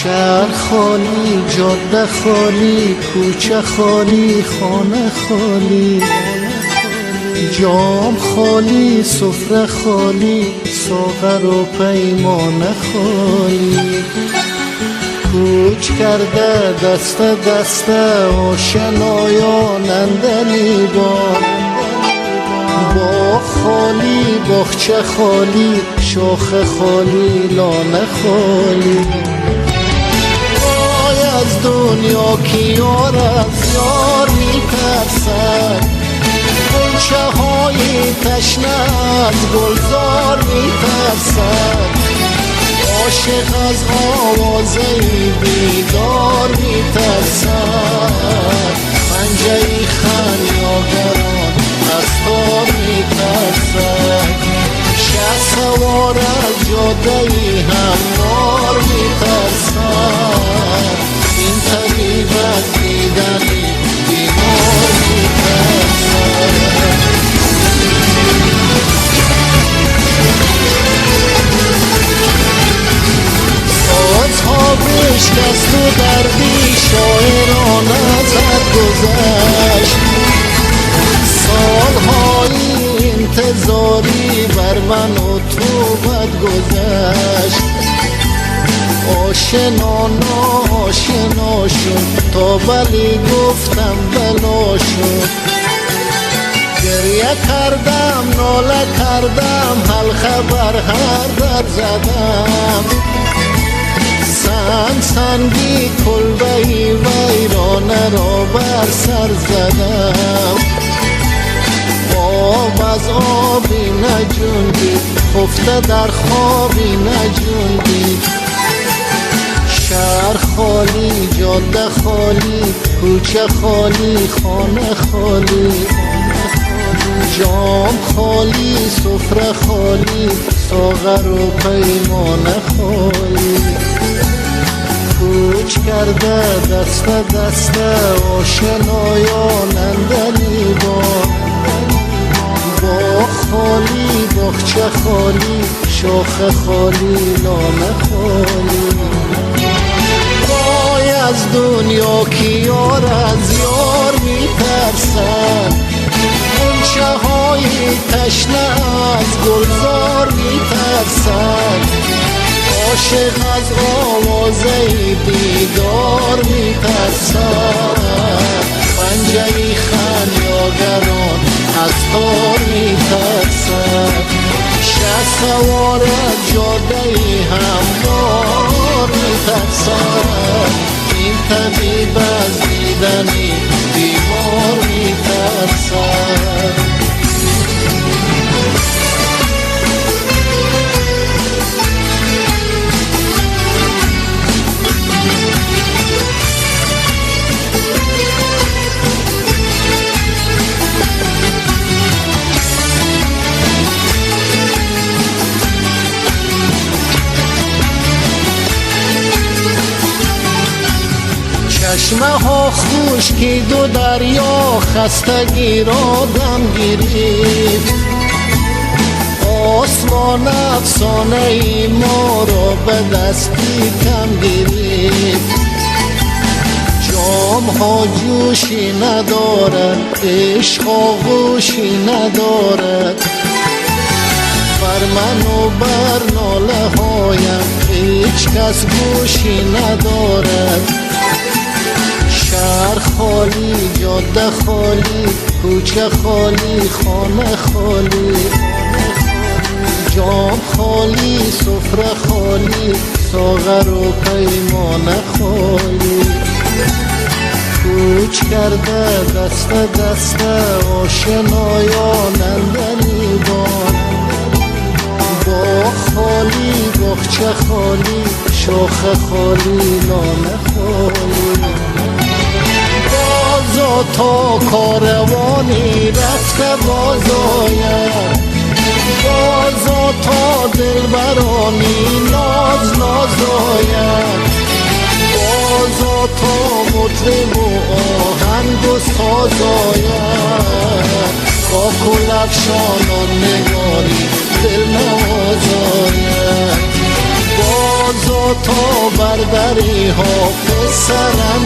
شهر خالی، جاده خالی، کوچه خالی، خانه خالی، جام خالی، سفره خالی، ساغر و پیمانه خالی. کوچ کرده دست دست آشنایان اندلی با خالی، باغچه خالی، شاخ خالی، لانه خالی. از دنیا که یار از یار میترسد، غنچه های تشنه از گلزار میترسد. عاشق از آوازه بیدار میترسد، پنجه خمیازگران از تار میترسد. شه سوار از جاده هموار میترسد، این طبیب از دیدن بیمار میترسد. سازها بشکست و دردی شاعرانه زد گذشت. سالهای انتظاری بر من و تو بد گذشت. آشنا ناشنا شد تا ولی گفتم بلا شد. گریه کردم ناله کردم حلقه بر هر در زدم. سنگی کلبه ویرانه را بر سر زدم. آب از آبی نجوندی، خفته در خوابی نجوندی. شهر خالی، جاده خالی، کوچه خالی، خانه خالی، جام خالی، سفره خالی، ساغر و پیمانه خالی. کوچ کرده دست دست آشنایان اندلی با خالی، باغچه خالی، شاخ خالی، لانه خالی. وای از دنیا که یار از یار میترسد، غنچه های تشنه از گلزار میترسد. عاشق از آوازه بیدار میترسد، پنجه خمیازگران از تار میترسد. شه سوار از جاده هموار میترسد، این طبیب از دیدن بیمار میترسد. چشمه ها خشکید و دریا خستگی را دم گرفت. آسمان افسانه ای ما را به دستی کم گرفت. جام ها جوشی ندارد، عشق آغوشی ندارد. بر من و بر ناله هایم هیچ کس گوشی ندارد. شهر خالی، جاده خالی، کوچه خالی، خانه خالی، جام خالی، سفره خالی، ساغر و پیمانه خالی. کوچ کرده دست دست آشنایان اندلی با خالی، باغچه خالی، شاخ خالی، لانه خالی. بازا تا کاروانی رفته باز آید، بازا تا دلبرانی ناز ناز آید. بازا تا مطرب و آهنگ و ساز آید، با کل افشانان نگاری دل نواز آید. تو برداری ها پسرم